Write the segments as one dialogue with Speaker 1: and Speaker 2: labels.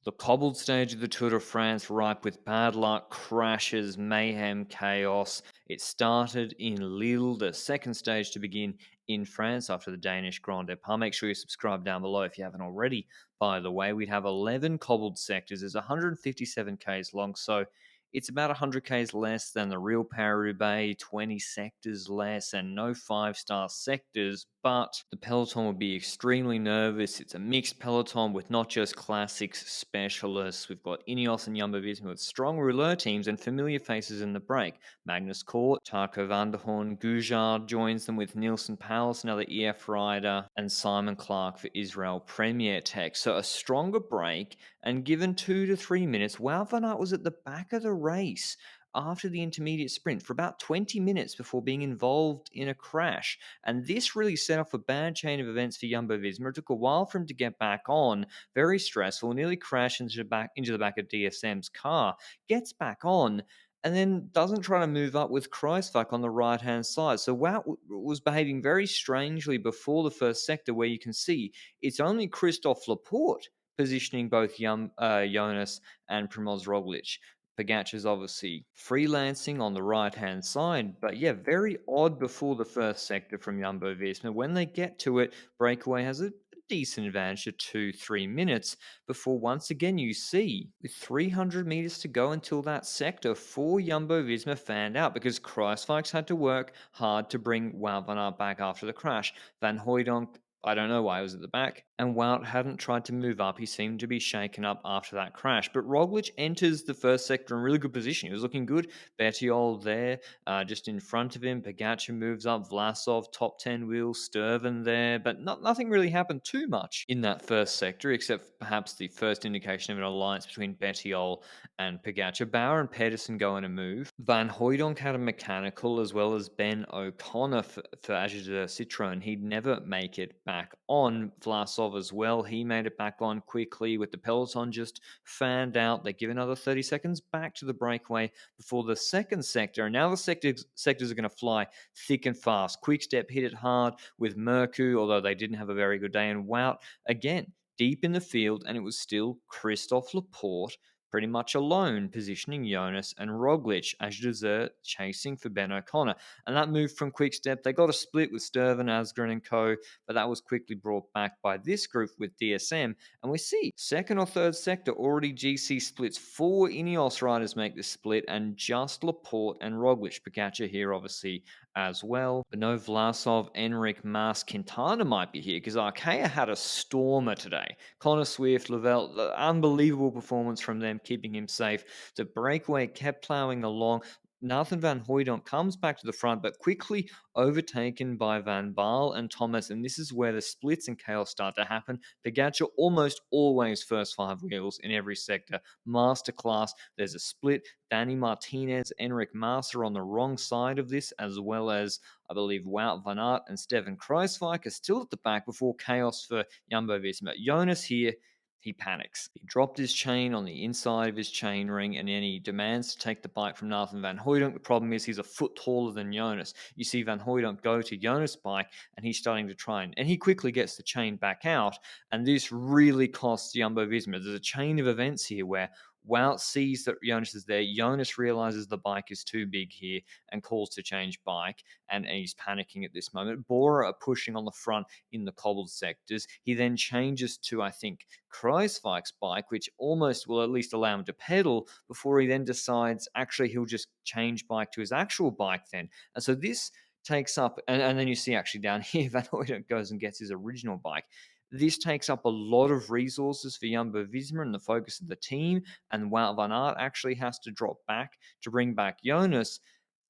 Speaker 1: The cobbled stage of the Tour de France, ripe with bad luck, crashes, mayhem, chaos. It started in Lille, the second stage to begin in France after the Danish Grand Depart. Make sure you subscribe down below if you haven't already. By the way, we'd have 11 cobbled sectors. It's 157 k's long, so it's about 100 k's less than the real Paris-Roubaix, 20 sectors less, and no five-star sectors. But the peloton would be extremely nervous. It's a mixed peloton with not just classics specialists. We've got Ineos and Jumbo-Visma with strong rouleur teams and familiar faces in the break. Magnus Cort, Taco van der Horn, Gujard joins them with Nielsen Powell, another EF rider, and Simon Clark for Israel Premier Tech. So a stronger break, and given 2 to 3 minutes, Wout van Aert was at the back of the race after the intermediate sprint for about 20 minutes before being involved in a crash. And this really set off a bad chain of events for Jumbo-Visma. It took a while for him to get back on. Very stressful. Nearly crashed into the back of DSM's car. Gets back on and then doesn't try to move up with Kreisfach on the right-hand side. So Wout was behaving very strangely before the first sector, where you can see it's only Christophe Laporte positioning both Jonas and Primoz Roglic. Pogacar's obviously freelancing on the right-hand side, but yeah, very odd before the first sector from Jumbo-Visma. When they get to it, Breakaway has a decent advantage of 2-3 minutes before once again you see, with 300 meters to go until that sector, 4 Jumbo-Visma fanned out because Kruijswijk's had to work hard to bring Wout van Aert back after the crash. Van Hooijdonk, I don't know why he was at the back, and Wout hadn't tried to move up. He seemed to be shaken up after that crash. But Roglic enters the first sector in really good position. He was looking good. Bettiol there, just in front of him. Pogacar moves up. Vlasov, top 10 wheel. Sturven there. But nothing really happened too much in that first sector, except perhaps the first indication of an alliance between Bettiol and Pogacar. Bauer and Pedersen go in a move. Van Hooijdonk had a mechanical, as well as Ben O'Connor for Agile Citroën. He'd never make it back on. Vlasov as well. He made it back on quickly with the peloton just fanned out. They give another 30 seconds back to the breakaway before the second sector. And now the sectors are going to fly thick and fast. Quick-Step hit it hard with Merku, although they didn't have a very good day. And Wout, again, deep in the field, and it was still Christophe Laporte pretty much alone, positioning Jonas and Roglic as Desert chasing for Ben O'Connor. And that moved from Quick-Step. They got a split with Sturven, Asgren and co, but that was quickly brought back by this group with DSM. And we see second or third sector already GC splits. 4 Ineos riders make this split, and just Laporte and Roglic. Pogacar here, obviously, as well. But no Vlasov, Enric, Mas, Quintana might be here because Arkea had a stormer today. Connor Swift, Lavelle, unbelievable performance from them, keeping him safe. The breakaway kept ploughing along. Nathan Van Hooijdonk comes back to the front, but quickly overtaken by Van Baal and Thomas, and this is where the splits and chaos start to happen. Pogacar almost always first 5 wheels in every sector. Masterclass. There's a split. Danny Martinez, Enric Mas are on the wrong side of this, as well as, I believe, Wout van Aert and Steven Kruijswijk are still at the back before chaos for Jumbo-Visma. Jonas here, he panics. He dropped his chain on the inside of his chain ring, and then he demands to take the bike from Nathan Van Hooijdonk. The problem is he's a foot taller than Jonas. You see Van Hooijdonk go to Jonas' bike, and he's starting to try and he quickly gets the chain back out, and this really costs Jumbo-Visma. There's a chain of events here where Wout sees that Jonas is there. Jonas realizes the bike is too big here and calls to change bike, and he's panicking at this moment. Bora are pushing on the front in the cobbled sectors. He then changes to, I think, Kruijswijk's bike, which almost will at least allow him to pedal before he then decides actually he'll just change bike to his actual bike then. And so this takes up, and then you see actually down here, Van Hooijdonk goes and gets his original bike. This takes up a lot of resources for Jumbo-Visma and the focus of the team, and Wout van Aert actually has to drop back to bring back Jonas,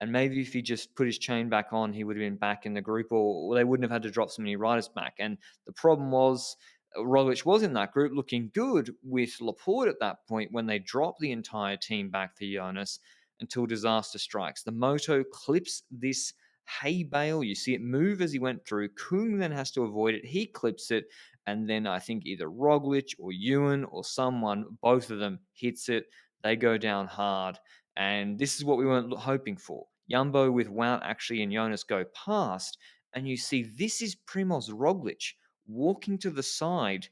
Speaker 1: and maybe if he just put his chain back on, he would have been back in the group, or they wouldn't have had to drop so many riders back. And the problem was, Roglic was in that group looking good with Laporte at that point when they dropped the entire team back for Jonas until disaster strikes. The moto clips this hay bale. You see it move as he went through. Kung then has to avoid it. He clips it. And then I think either Roglic or Ewan or someone, both of them, hits it. They go down hard. And this is what we weren't hoping for. Jumbo with Wout actually and Jonas go past. And you see this is Primoz Roglic walking to the side,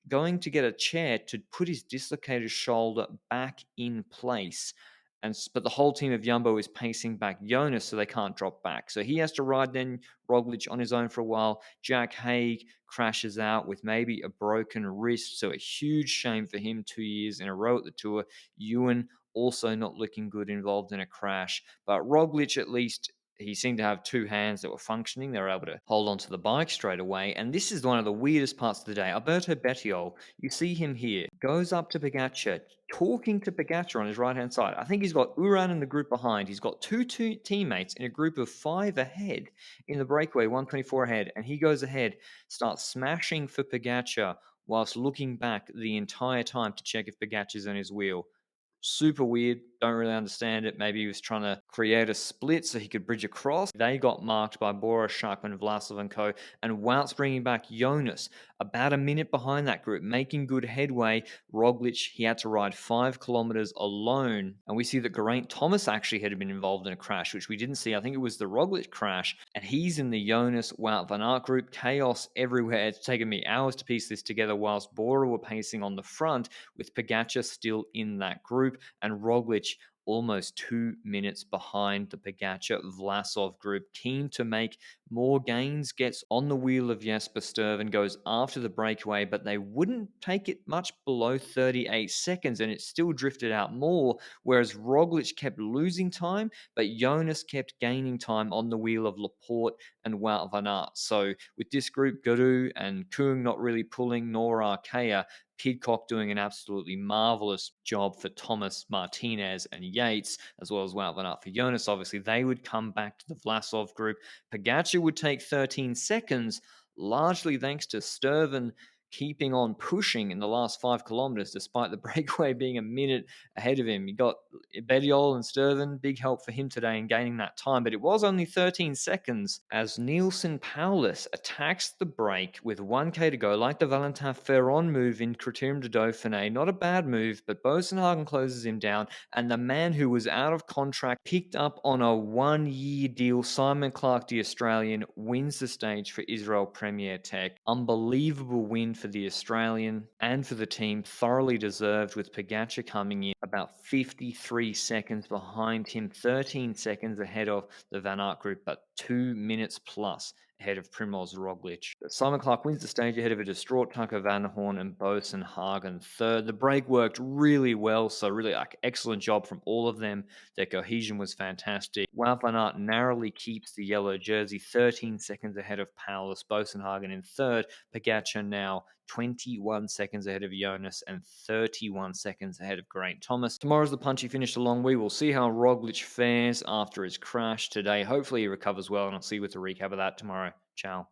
Speaker 1: going to get a chair to put his dislocated shoulder back in place. But the whole team of Jumbo is pacing back Jonas so they can't drop back. So he has to ride then Roglic on his own for a while. Jack Haig crashes out with maybe a broken wrist. So a huge shame for him 2 years in a row at the Tour. Ewan also not looking good, involved in a crash. But Roglic, at least, he seemed to have two hands that were functioning. They were able to hold onto the bike straight away. And this is one of the weirdest parts of the day. Alberto Bettiol, you see him here, goes up to Pogacar, talking to Pogacar on his right-hand side. I think he's got Uran in the group behind. He's got two teammates in a group of 5 ahead in the breakaway, 124 ahead. And he goes ahead, starts smashing for Pogacar whilst looking back the entire time to check if Pogacar's on his wheel. Super weird. Don't really understand it. Maybe he was trying to create a split so he could bridge across. They got marked by Bora, Sharkman, Vlasov and co. And Wout's bringing back Jonas about a minute behind that group, making good headway. Roglic, he had to ride 5 kilometers alone. And we see that Geraint Thomas actually had been involved in a crash, which we didn't see. I think it was the Roglic crash. And he's in the Jonas, Wout van Aert group. Chaos everywhere. It's taken me hours to piece this together whilst Bora were pacing on the front with Pogacar still in that group and Roglic almost 2 minutes behind the Pogacar Vlasov group. Keen to make more gains, gets on the wheel of Jasper Stuyven, goes after the breakaway, but they wouldn't take it much below 38 seconds, and it still drifted out more, whereas Roglic kept losing time, but Jonas kept gaining time on the wheel of Laporte and Wout van Aert. So with this group, Guru and Kung not really pulling, nor Arkea, Pidcock doing an absolutely marvelous job for Thomas, Martinez, and Yates, as well as Wout van Aert for Jonas. Obviously, they would come back to the Vlasov group. Pogacar would take 13 seconds, largely thanks to Stuyven keeping on pushing in the last 5 kilometers, despite the breakaway being a minute ahead of him. You got Bettiol and Stuyven, big help for him today in gaining that time, but it was only 13 seconds as Nielsen Paulus attacks the break with 1k to go, like the Valentin Ferron move in Criterium de Dauphiné. Not a bad move, but Bosenhagen closes him down, and the man who was out of contract, picked up on a 1-year deal, Simon Clark, the Australian, wins the stage for Israel Premier Tech. Unbelievable win for the Australian and for the team, thoroughly deserved, with Pogacar coming in about 53 seconds behind him, 13 seconds ahead of the Van Aert group, but 2 minutes plus ahead of Primoz Roglic. Simon Clark wins the stage ahead of a distraught Tucker Van Horn and Bosenhagen third. The break worked really well, so really excellent job from all of them. Their cohesion was fantastic. Wout van Aert narrowly keeps the yellow jersey, 13 seconds ahead of Paulus. Bosenhagen in third. Pogacar now 21 seconds ahead of Jonas and 31 seconds ahead of Geraint Thomas. Tomorrow's the punchy finish along. We will see how Roglic fares after his crash today. Hopefully he recovers well, and I'll see you with a recap of that tomorrow. Ciao.